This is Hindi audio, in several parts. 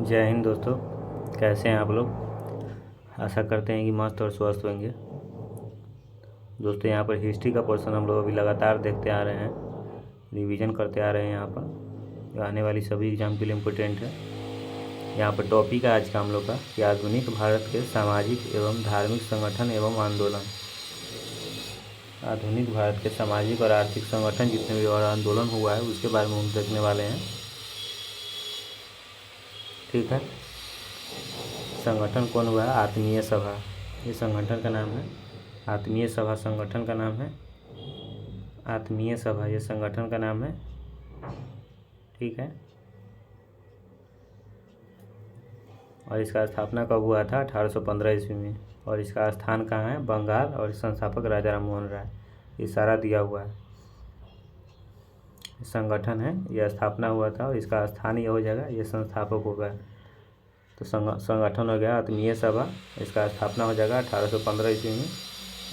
जय हिंद दोस्तों। कैसे हैं आप लोग? आशा करते हैं कि मस्त और स्वस्थ होंगे। दोस्तों, यहाँ पर हिस्ट्री का पोर्शन हम लोग अभी लगातार देखते आ रहे हैं, रिवीजन करते आ रहे हैं। यहाँ पर जो आने वाली सभी एग्जाम के लिए इम्पोर्टेंट है। यहाँ पर टॉपिक है आज का हम लोग का कि आधुनिक भारत के सामाजिक एवं धार्मिक संगठन एवं आंदोलन। आधुनिक भारत के सामाजिक और आर्थिक संगठन जितने भी और आंदोलन हुआ है उसके बारे में हम देखने वाले हैं। ठीक है। संगठन कौन हुआ है? आत्मीय सभा, ये संगठन का नाम है। आत्मीय सभा संगठन का नाम है। आत्मीय सभा ये संगठन का नाम है। ठीक है। और इसका स्थापना कब हुआ था? 1815 ईस्वी में। और इसका स्थान कहाँ है? बंगाल। और संस्थापक राजा राम मोहन राय। ये सारा दिया हुआ है। संगठन है, यह स्थापना हुआ था और इसका स्थान ये हो जाएगा, ये संस्थापक होगा। तो संगठन हो गया आत्मीय सभा। इसका स्थापना हो जाएगा 1815 ईस्वी में।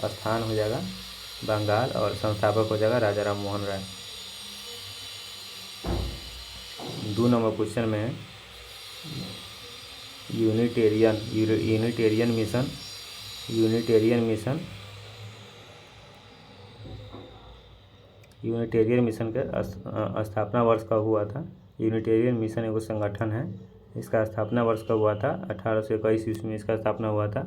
स्थान हो जाएगा बंगाल और संस्थापक हो जाएगा राजा राम मोहन राय। 2 नंबर क्वेश्चन में है यूनिटेरियन मिशन। यूनिटेरियन मिशन के स्थापना वर्ष कब हुआ था? यूनिटेरियन मिशन एगो संगठन है। इसका स्थापना वर्ष कब हुआ था? 1821 ईस्वी में इसका स्थापना हुआ था।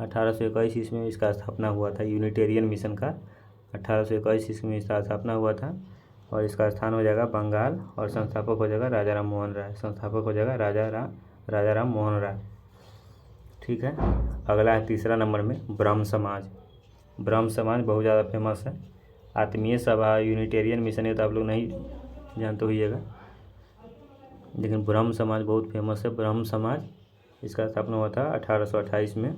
1821 ईस्वी में इसका स्थापना हुआ था। यूनिटेरियन मिशन का 1821 ईस्वी में इसका स्थापना हुआ था। और इसका स्थान हो जाएगा बंगाल और संस्थापक हो जाएगा राजा राम मोहन राय। संस्थापक हो जाएगा राजा राम मोहन राय। ठीक है। अगला है तीसरा नंबर में ब्रह्म समाज। ब्रह्म समाज बहुत ज़्यादा फेमस है। आत्मीय सभा, यूनिटेरियन मिशन ये तो आप लोग नहीं जानते होइएगा, लेकिन ब्रह्म समाज बहुत फेमस है। ब्रह्म समाज इसका स्थापना हुआ था 1828 में।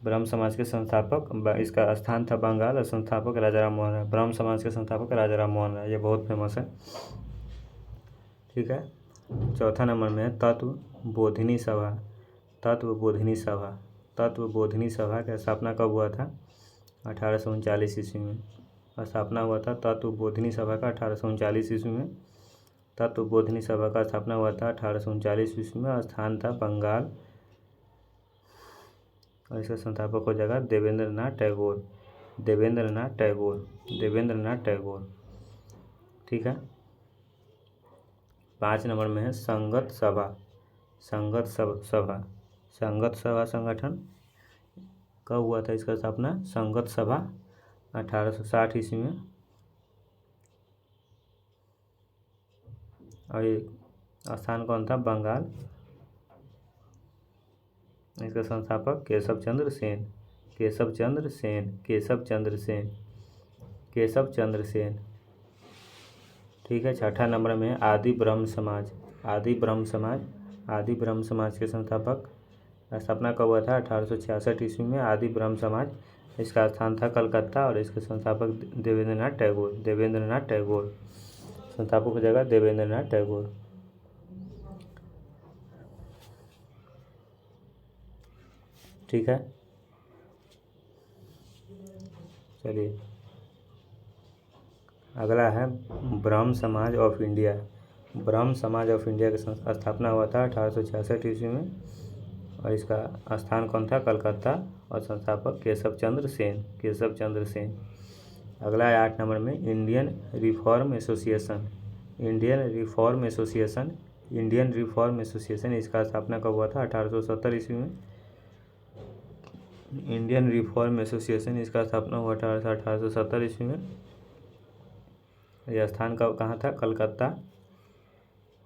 ब्रह्म समाज के संस्थापक, इसका स्थान था बंगाल और संस्थापक राजा राम मोहन राय। ब्रह्म समाज के संस्थापक राजा राम मोहन राय, ये बहुत फेमस है। ठीक है। चौथा नंबर में है तत्व बोधिनी सभा। तत्व बोधिनी सभा की स्थापना कब हुआ था? 1839 ईस्वी में स्थापना हुआ था तत्व बोधिनी सभा का। 1839 ईस्वी में तत्व बोधिनी सभा का स्थापना हुआ था 1839 ईस्वी में। स्थान था बंगाल और इसका संस्थापक हो जाएगा देवेंद्र नाथ टैगोर। ठीक है। 5 नंबर में है संगत सभा संगठन कब हुआ था? इसका स्थापना संगत सभा 1860 ईस्वी में। और ये स्थान कौन था? बंगाल। इसका संस्थापक केशव चंद्र सेन। ठीक है। 6ठा नंबर में है आदि ब्रह्म समाज के संस्थापक स्थापना कब हुआ था? 1866 ईस्वी में। आदि ब्रह्म समाज, इसका स्थान था कलकत्ता और इसके संस्थापक देवेंद्र नाथ टैगोर। संस्थापक हो जाएगा देवेंद्र नाथ टैगोर। ठीक है। चलिए अगला है ब्रह्म समाज ऑफ इंडिया। ब्रह्म समाज ऑफ इंडिया की स्थापना हुआ था 1866 ईस्वी में और इसका स्थान कौन था? कलकत्ता और संस्थापक केशव चंद्र सेन। अगला है 8 नंबर में इंडियन रिफॉर्म एसोसिएशन। इसका स्थापना कब हुआ था? 1870 ईस्वी में। इंडियन रिफॉर्म एसोसिएशन, इसका स्थापना हुआ था 1870 ईस्वी में। यह स्थान कहाँ था? कलकत्ता।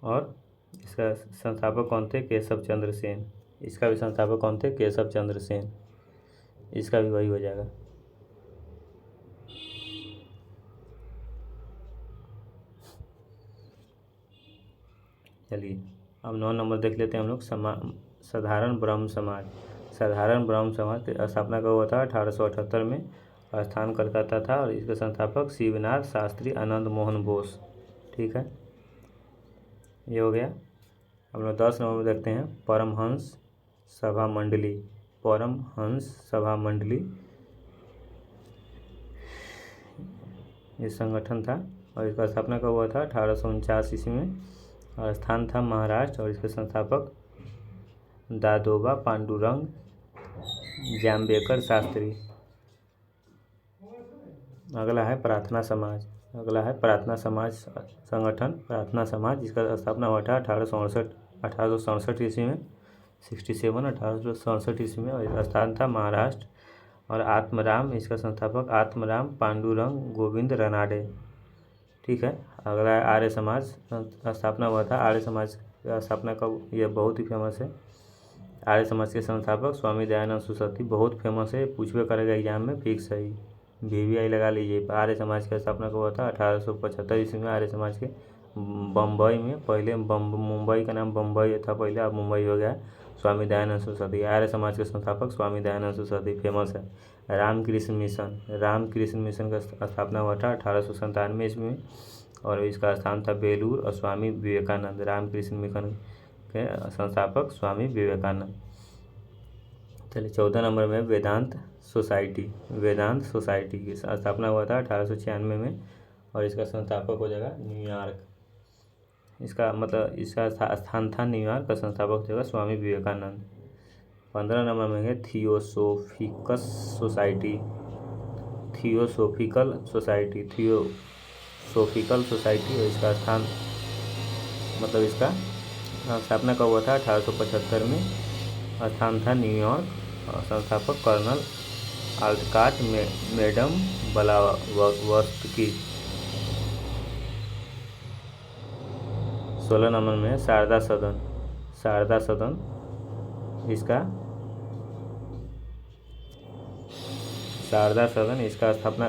और इसका संस्थापक कौन थे? केशव चंद्र सेन। इसका भी संस्थापक कौन थे? केशव चंद्र सेन। इसका भी वही हो जाएगा। चलिए अब 9 नंबर देख लेते हैं हम लोग। साधारण ब्रह्म समाज की स्थापना कब हुआ था? 1878 में। स्थान कलकत्ता था और इसके संस्थापक शिवनाथ शास्त्री आनंद मोहन बोस। ठीक है, ये हो गया। हम लोग 10 नंबर में देखते हैं परमहंस सभा मंडली। ये संगठन था और इसका स्थापना कब हुआ था? 1849 ईस्वी में। और स्थान था महाराष्ट्र और इसके संस्थापक दादोबा पांडुरंग जाम्बेकर शास्त्री। अगला है प्रार्थना समाज। अगला है प्रार्थना समाज संगठन। प्रार्थना समाज जिसका स्थापना हुआ था 1867 ईस्वी में 1867 ईस्वी में, और स्थान था महाराष्ट्र। और आत्मराम, इसका संस्थापक आत्मराम पांडुरंग गोविंद रनाडे। ठीक है। अगला है आर्य समाज। स्थापना हुआ था आर्य समाज का स्थापना का, यह बहुत ही फेमस है। आर्य समाज के संस्थापक स्वामी दयानंद सरस्वती, बहुत फेमस है, पूछवे करेगा एग्जाम में, फिक्स है, VVI लगा लीजिए। आर्य समाज की स्थापना कब हुआ था? 1875 ईस्वी में। आर्य समाज के बम्बई में, पहले मुंबई का नाम बम्बई था पहले, अब मुंबई हो गया। स्वामी दयानंद सरस्वती, आर्य समाज के संस्थापक स्वामी दयानंद सरस्वती, फेमस है। रामकृष्ण मिशन। रामकृष्ण मिशन का स्थापना हुआ था 1897 ईस्वी में, और इसका स्थान था बेलूर। और स्वामी विवेकानंद, रामकृष्ण मिशन के संस्थापक स्वामी विवेकानंद। चलिए 14 नंबर में वेदांत सोसाइटी। वेदांत सोसाइटी की स्थापना हुआ था 1896 में, और इसका संस्थापक हो जाएगा न्यूयॉर्क। इसका मतलब इसका स्थान था न्यूयॉर्क, का संस्थापक हो जाएगा स्वामी विवेकानंद। 15 नंबर में है theosophical society. Theosophical society, theosophical society, और इसका स्थान मतलब इसका स्थापना कब हुआ था? 1875 में, स्थान था न्यूयॉर्क, और संस्थापक कर्नल आल्टकाट मैडम ब्लावत्स्की। 16 नंबर में शारदा सदन। शारदा सदन, इसका शारदा सदन, इसका स्थापना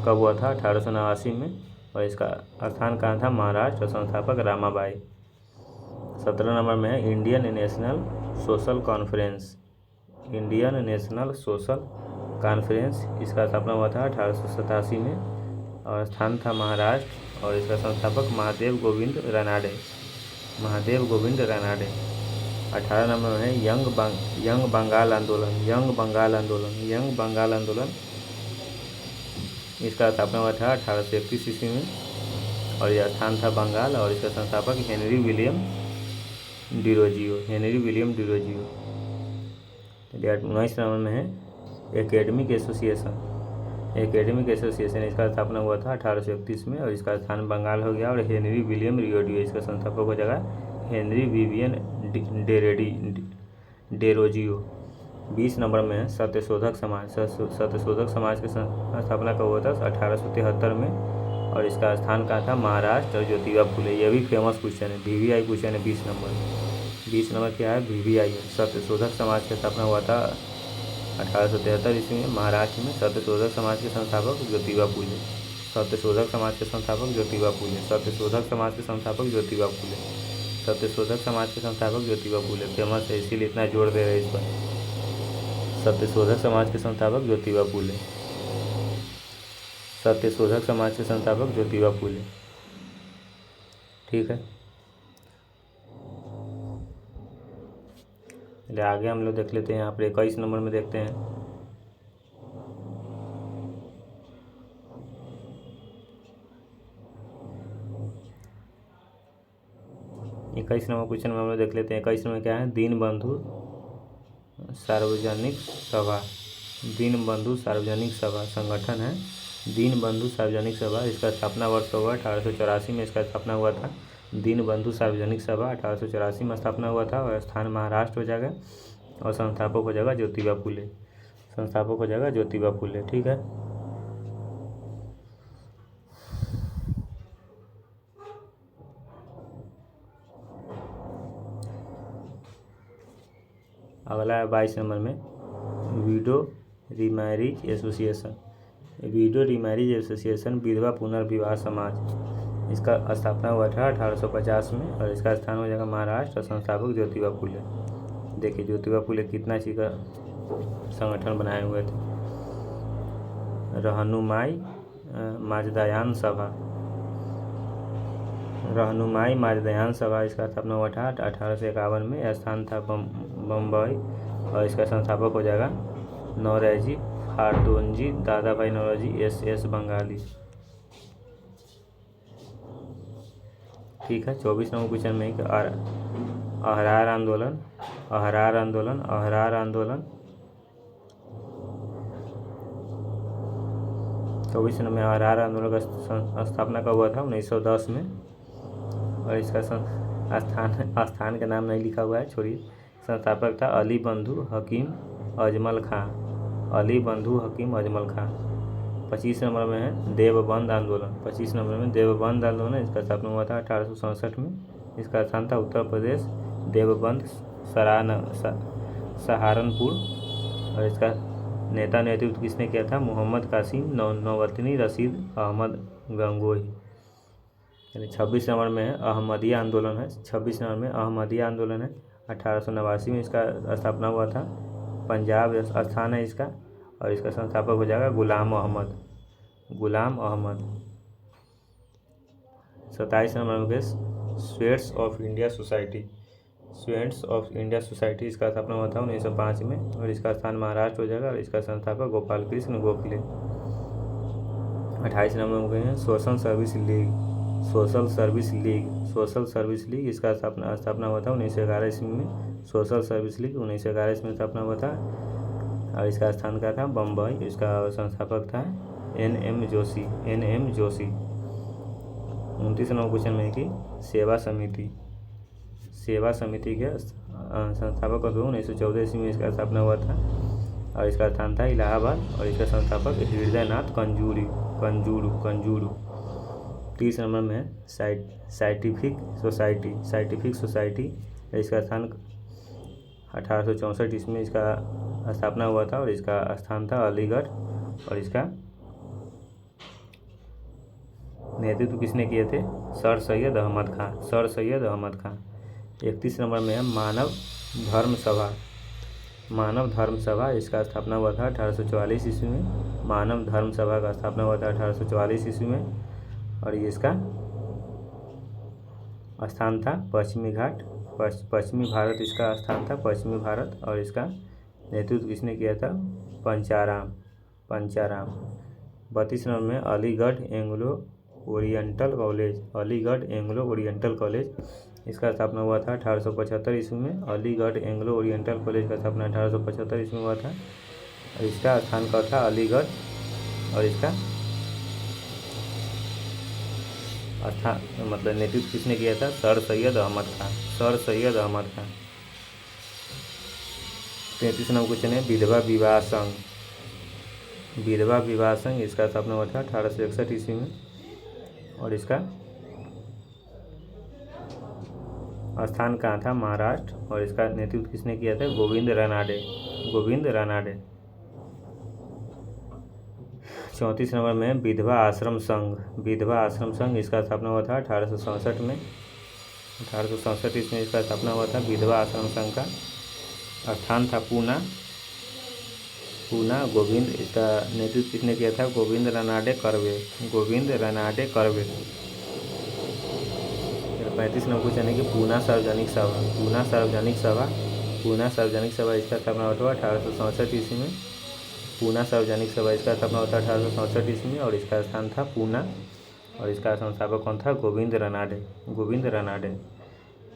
कब हुआ था? 1889 में, और इसका स्थान कहाँ था? महाराष्ट्र, और संस्थापक रामाबाई। 17 नंबर में है Indian national social conference. Indian national social conference, इसका स्थापना हुआ था 1887 में, और स्थान था महाराष्ट्र, और इसका संस्थापक महादेव गोविंद रानाडे। महादेव गोविंद रानाडे। 18 नंबर में है यंग बंगाल आंदोलन। यंग बंगाल आंदोलन। यंग बंगाल आंदोलन, इसका स्थापना हुआ था 1831 ईस्वी में, और यह स्थान था बंगाल, और इसका संस्थापक Henry William Derozio. Henry William Derozio. 19 number में है एकेडमिक एसोसिएशन। एकेडमिक एसोसिएशन, इसका स्थापना हुआ था 1831 में, और इसका स्थान बंगाल हो गया, और हेनरी विलियम रियोडियो, इसका संस्थापक हो जाएगा हेनरी विवियन डेरोजियो। 20 नंबर में है सत्यशोधक समाज। सत्यशोधक समाज की स्थापना कब हुआ था? 1873 में, और इसका स्थान कहाँ था? महाराष्ट्र, और ज्योतिबा फुले। यह भी फेमस क्वेश्चन है, VVI क्वेश्चन है 20 नंबर। 20 नंबर क्या है? VVI है। सत्यशोधक समाज की स्थापना हुआ था 1873 ईस्वी में, महाराष्ट्र में। सत्यशोधक समाज के संस्थापक ज्योतिबा फुले। सत्यशोधक समाज के संस्थापक ज्योतिबा फुले। सत्यशोधक समाज के संस्थापक ज्योतिबा फुले। सत्यशोधक समाज के संस्थापक ज्योतिबा फुले, फेमस है, इसीलिए इतना जोर दे रहे हैं इस पर। सत्यशोधक समाज के संस्थापक ज्योतिबा फुले। सत्यशोधक समाज के संस्थापक ज्योतिबा फुले। ठीक है। चलिए आगे हम लोग देख लेते हैं। यहाँ पर 21 नंबर में देखते हैं। इक्कीस नंबर क्वेश्चन में हम लोग देख लेते हैं। 21 नंबर क्या है? दीनबंधु सार्वजनिक सभा। दीनबंधु सार्वजनिक सभा संगठन है, दीनबंधु सार्वजनिक सभा। इसका स्थापना वर्ष हुआ 1884 में, इसका स्थापना हुआ था। दीनबंधु सार्वजनिक सभा 1884 में स्थापना हुआ था, और स्थान महाराष्ट्र हो जाएगा, और संस्थापक हो जाएगा ज्योतिबा फुले। संस्थापक हो जाएगा ज्योतिबा फुले। ठीक है। अगला है 22 नंबर में window remarriage association. Window remarriage association, विधवा पुनर्विवाह समाज। इसका स्थापना हुआ था 1850 में, और इसका स्थान हो जाएगा महाराष्ट्र, और संस्थापक ज्योतिबा फुले। देखिए ज्योतिबा फुले कितना चीज़ का संगठन बनाए हुए थे। रहनुमाई माजदायान सभा। रहनुमाई माजदायान सभा, इसका स्थापना हुआ था 1851 में, स्थान था बम्बई, और इसका संस्थापक हो जाएगा नौरोजी फारदोंजी दादा भाई नौरोजी SS बंगाली। ठीक है। 24 नंबर क्वेश्चन में कि अहरार आंदोलन, अहरार आंदोलन, अहरार आंदोलन 24 नंबर में अहरार आंदोलन का स्थापना कब हुआ था? 1910 में। और इसका स्थान का नाम नहीं लिखा हुआ है, छोड़िए। संस्थापक था अली बंधु हकीम अजमल खां, अली बंधु हकीम अजमल खां। 25 नंबर में है देवबंद आंदोलन, 25 नंबर में देवबंद आंदोलन, इसका स्थापना हुआ था 1867 में। इसका स्थान था उत्तर प्रदेश, देवबंद सहारनपुर। और इसका नेता नेतृत्व किसने किया था? मोहम्मद कासिम नौबतनी रशीद अहमद गंगोही। 26 नंबर में है अहमदिया आंदोलन है, 26 नंबर में अहमदिया आंदोलन है। 1889 में इसका स्थापना हुआ था, पंजाब स्थान है इसका। और इसका संस्थापक हो जाएगा गुलाम अहमद, गुलाम अहमद। 27 नंबर में students of India society, students of India society, इसका स्थापना हुआ था 1905 में। और इसका स्थान महाराष्ट्र हो जाएगा। और इसका संस्थापक गोपाल कृष्ण गोखले। 28 नंबर में social service league, social service league, social service league, इसका स्थापना हुआ था 1911 ईस्वी में। सोशल सर्विस लीग 1911 ईस्वी में स्थापना हुआ था। और इसका स्थान क्या था? बम्बई। इसका संस्थापक था NM Joshi, NM Joshi. 29 number question में कि सेवा समिति, सेवा समिति के संस्थापक कब? 1914 ईस्वी में इसका स्थापना हुआ था। और इसका स्थान था इलाहाबाद। और इसका संस्थापक हृदयनाथ कंजूरू। 30 नंबर में है साइंटिफिक सोसाइटी, साइंटिफिक सोसाइटी, इसका स्थान 1864 ईस्वी में इसका स्थापना हुआ था। और इसका स्थान था अलीगढ़। और इसका नेतृत्व किसने किए थे? सर सैयद अहमद खां, सर सैयद अहमद खां। 31 नंबर में है मानव धर्म सभा, मानव धर्म सभा, इसका स्थापना हुआ था 1844 ईस्वी में। मानव धर्म सभा का स्थापना हुआ था 1844 ईस्वी में। और ये इसका स्थान था पश्चिमी घाट, पश्चिमी भारत इसका स्थान था, पश्चिमी भारत। और इसका नेतृत्व किसने किया था? पंचाराम। 32 नंबर में Aligarh Anglo oriental college, Aligarh Anglo oriental college, इसका स्थापना हुआ था 1875 ईस्वी में। अलीगढ़ एंग्लो ओरिएंटल कॉलेज का स्थापना 1875 ईस्वी में हुआ था। और इसका स्थान का था अलीगढ़। और इसका मतलब नेतृत्व किसने किया था? सर सैयद अहमद खां, सर सैयद अहमद खां। 33 नंबर क्वेश्चन है विधवा विवाह संघ, विधवा विवाह संघ, इसका स्थापना हुआ था 1861 ईस्वी में। और इसका स्थान कहाँ था? महाराष्ट्र। और इसका नेतृत्व किसने किया था? गोविंद रानाडे, गोविंद रानाडे। 34 नंबर में विधवा आश्रम संघ, विधवा आश्रम संघ, इसका स्थापना हुआ था 1867 में। 1867 ईस्वी में इसका स्थापना हुआ था विधवा आश्रम संघ का। स्थान था पूना, पूना। गोविंद, इसका नेतृत्व किसने किया था? Govind Ranade curve, Govind Ranade curve. 35 number question है कि पूना सार्वजनिक सभा, पूना सार्वजनिक सभा, पूना सार्वजनिक सभा, इसका स्थापना हुआ था 1867 ईस्वी में। पूना सार्वजनिक सभा, इसका स्थापना हुआ था 1867 ईस्वी में। और इसका स्थान था पूना। और इसका संस्थापक कौन था? गोविंद रानाडे, गोविंद रानाडे।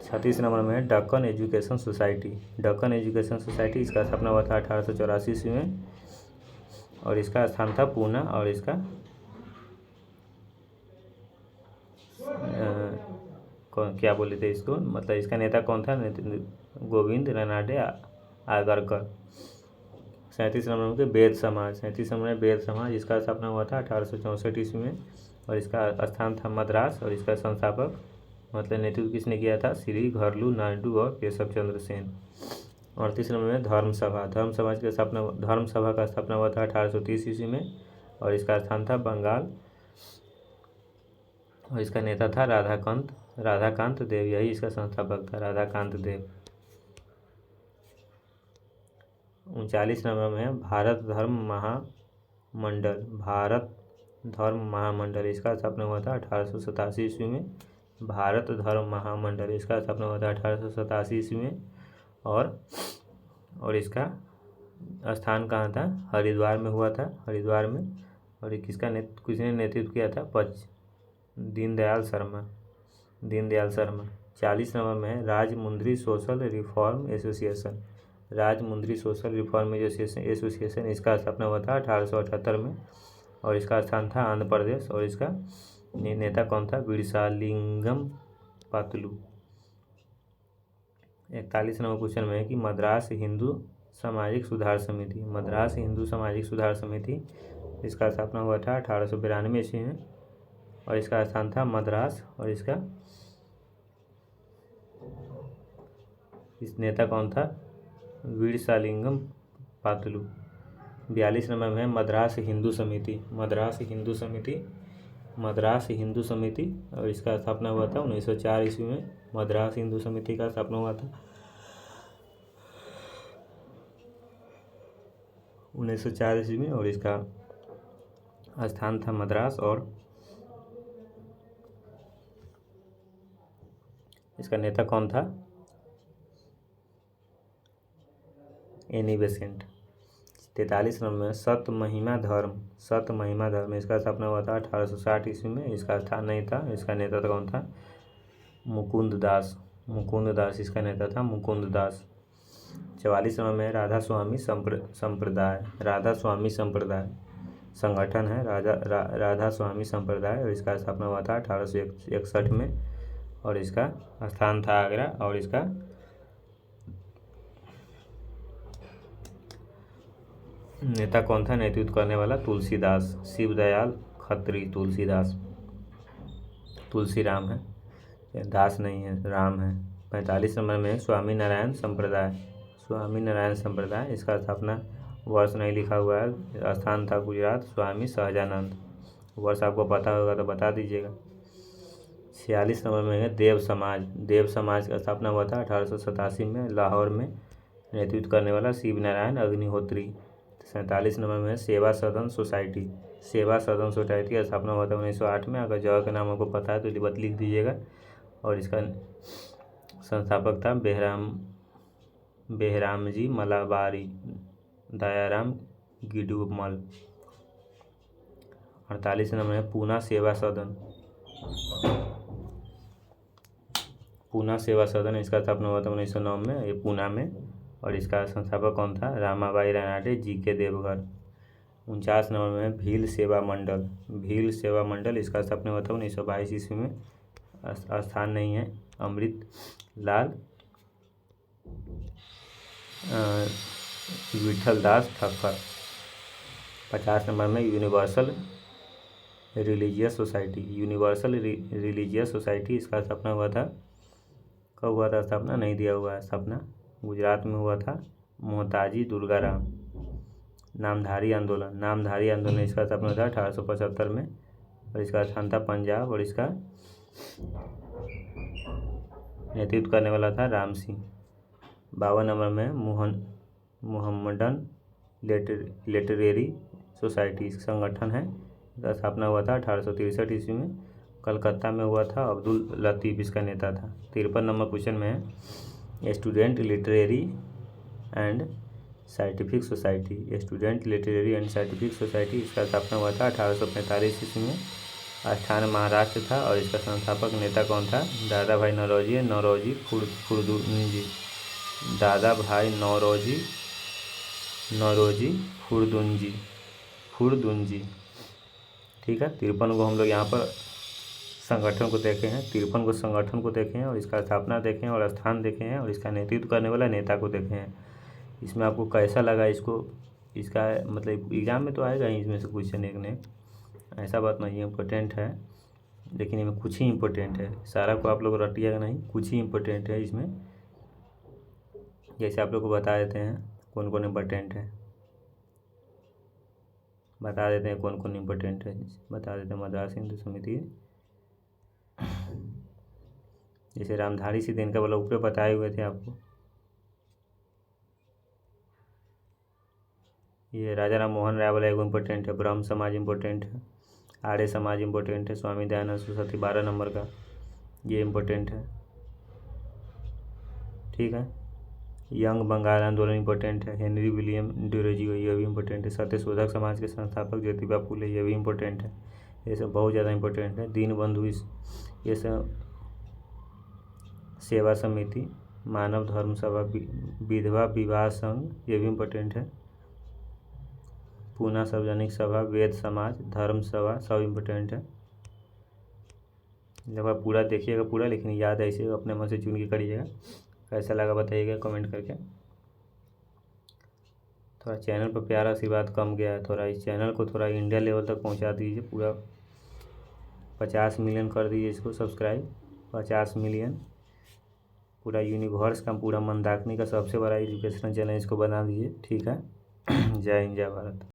36 नंबर में है Deccan education society, Deccan education society, इसका स्थापना हुआ था 1884 ईस्वी में। और इसका स्थान था पूना। और इसका क्या बोले थे इसको, मतलब इसका नेता कौन था? गोविंद रानाडे आगरकर। 37 नंबर में बेद समाज, 37 नंबर में बेद समाज, इसका स्थापना हुआ था 1864 ईस्वी में। और इसका स्थान था मद्रास। और इसका संस्थापक मतलब नेतृत्व किसने किया था? श्री घरलू नायडू और केशव चंद्र सेन। 38 नंबर में धर्म सभा, धर्म समाज की स्थापना, धर्म सभा का स्थापना हुआ था 1830 ईस्वी में। और इसका स्थान था बंगाल। और इसका नेता था राधाकांत देव, यही इसका संस्थापक था, राधाकांत देव। 39 नंबर में है भारत धर्म महामंडल, भारत धर्म महामंडल, इसका स्थापना हुआ था 1887 ईस्वी में। भारत धर्म महामंडल, इसका स्थापना हुआ था 1887 ईस्वी में। और इसका स्थान कहाँ था? हरिद्वार में हुआ था, हरिद्वार में। और किसने नेतृत्व किया था? दीनदयाल शर्मा, दीनदयाल शर्मा। 40 नंबर में है Rajahmundry social reform association. Rajahmundry social reform association इसका स्थापना हुआ था 1878 में और इसका स्थान था आंध्र प्रदेश और इसका नेता कौन था? विरसालिंगम पातलू। 41 नंबर क्वेश्चन में है कि मद्रास हिंदू सामाजिक सुधार समिति। मद्रास हिंदू सामाजिक सुधार समिति इसका स्थापना हुआ था 1892 ईस्वी में और इसका स्थान था मद्रास और इसका इस नेता कौन था? विरसालिंगम पातलू। 42 नंबर में है मद्रास हिंदू समिति। मद्रास हिंदू समिति और इसका स्थापना हुआ था 1904 ईस्वी में। मद्रास हिंदू समिति का स्थापना हुआ था 1904 ईस्वी में और इसका स्थान था मद्रास और इसका नेता कौन था? Annie Besant. 43 नंबर में सत महिमा धर्म इसका स्थापना हुआ था 1860 ईस्वी में। इसका स्थान नहीं था, इसका नेता था कौन था? मुकुंद दास इसका नेता था मुकुंद दास। 44 नंबर में राधा स्वामी संप्रदाय संगठन है राधा स्वामी संप्रदाय और इसका स्थापना हुआ था 1861 में और इसका स्थान था आगरा और इसका नेता कौन था? नेतृत्व करने वाला तुलसीदास, शिवदयाल खत्री। तुलसीराम है, दास नहीं है, राम है। 45 नंबर में स्वामी नारायण संप्रदाय इसका स्थापना वर्ष नहीं लिखा हुआ है, स्थान था गुजरात। स्वामी सहजानंद, वर्ष आपको पता होगा तो बता दीजिएगा। 46 नंबर में है देव समाज का स्थापना हुआ था 1887 में लाहौर में। नेतृत्व करने वाला शिव नारायण अग्निहोत्री। 47 नंबर में सेवा सदन सोसाइटी का स्थापना हुआ था 1908 में। अगर जगह का नाम आपको पता है तो लिख दीजिएगा और इसका संस्थापक था बेहराम जी मलाबारी, दयाराम गिडुमल। 48 नंबर में पूना सेवा सदन इसका स्थापना हुआ था 1909 में, ये पूना में और इसका संस्थापक कौन था? रामाबाई रानाडे, जी.के. देवघर। 49 नंबर में भील सेवा मंडल इसका स्थापना हुआ था 1922 ईस्वी में, स्थान नहीं है। अमृत लाल विठल दास ठक्कर। 50 नंबर में यूनिवर्सल रिलीजियस सोसाइटी इसका स्थापना हुआ था, कब हुआ था स्थापना? नहीं दिया हुआ है स्थापना, गुजरात में हुआ था। मोहताजी दुर्गाराम। नामधारी आंदोलन इसका स्थापना हुआ था 1875 में और इसका स्थान था पंजाब और इसका नेतृत्व करने वाला था राम सिंह। 52 नंबर में मोहम्मडन लिटरेरी सोसाइटी संगठन है, इसका स्थापना हुआ था 1863 ईस्वी में, कलकत्ता में हुआ था। अब्दुल लतीफ़ इसका नेता था। 53 नंबर क्वेश्चन में है student literary and scientific society इसका स्थापना हुआ था 1845 ईस्वी में, स्थान महाराष्ट्र था और इसका संस्थापक नेता कौन था? दादा भाई नौरोजी खुरदुंजी। ठीक है, 53 को हम लोग यहाँ पर संगठन को देखे हैं, 53 को संगठन को देखे हैं और इसका स्थापना देखे हैं और स्थान देखे हैं और इसका नेतृत्व करने वाला नेता को देखे हैं। इसमें आपको कैसा लगा इसका मतलब एग्जाम में तो आएगा ही इसमें से क्वेश्चन एक ने, ऐसा बात नहीं है, इम्पोर्टेंट है लेकिन इसमें कुछ ही इम्पोर्टेंट है, सारा को आप लोग रटिएगा नहीं, कुछ ही इम्पोर्टेंट है इसमें। जैसे आप लोग को बता देते हैं कौन कौन इम्पोर्टेंट है, बता देते हैं कौन कौन इम्पोर्टेंट है, बता देते हैं। मद्रास हिंदू समिति, जैसे रामधारी सिंह इनका वाला ऊपर बताए हुए थे आपको। ये राजा राम मोहन राय वाला एगो इम्पोर्टेंट है। ब्रह्म समाज इम्पोर्टेंट है। आर्य समाज इम्पोर्टेंट है। स्वामी दयानंद सरस्वती 12 नंबर का ये इम्पोर्टेंट है। ठीक है, यंग बंगाल आंदोलन इम्पोर्टेंट है। हेनरी विलियम डोरेजियो ये भी इम्पोर्टेंट है। सत्यशोधक समाज के संस्थापक ज्योतिबा फुले ये भी इम्पोर्टेंट है। ये सब बहुत ज़्यादा इम्पोर्टेंट है। दीनबंधु ये सब सेवा समिति, मानव धर्म सभा, विधवा विवाह संघ, ये भी इम्पोर्टेंट है। पूना सार्वजनिक सभा, वेद समाज, धर्म सभा, सब इम्पोर्टेंट है। जब आप पूरा देखिएगा पूरा, लेकिन याद ऐसे अपने मन से चुन के करिएगा। कैसा लगा बताइएगा कमेंट करके। थोड़ा चैनल पर प्यार आशीर्वाद कम गया है, थोड़ा इस चैनल को थोड़ा इंडिया लेवल तक पहुंचा दीजिए। पूरा 50 मिलियन कर दीजिए इसको सब्सक्राइब, 50 मिलियन। पूरा यूनिवर्स का, पूरा मंदाकिनी का सबसे बड़ा एजुकेशनल चैनल इसको बना दीजिए, ठीक है। जय हिंद, जय भारत।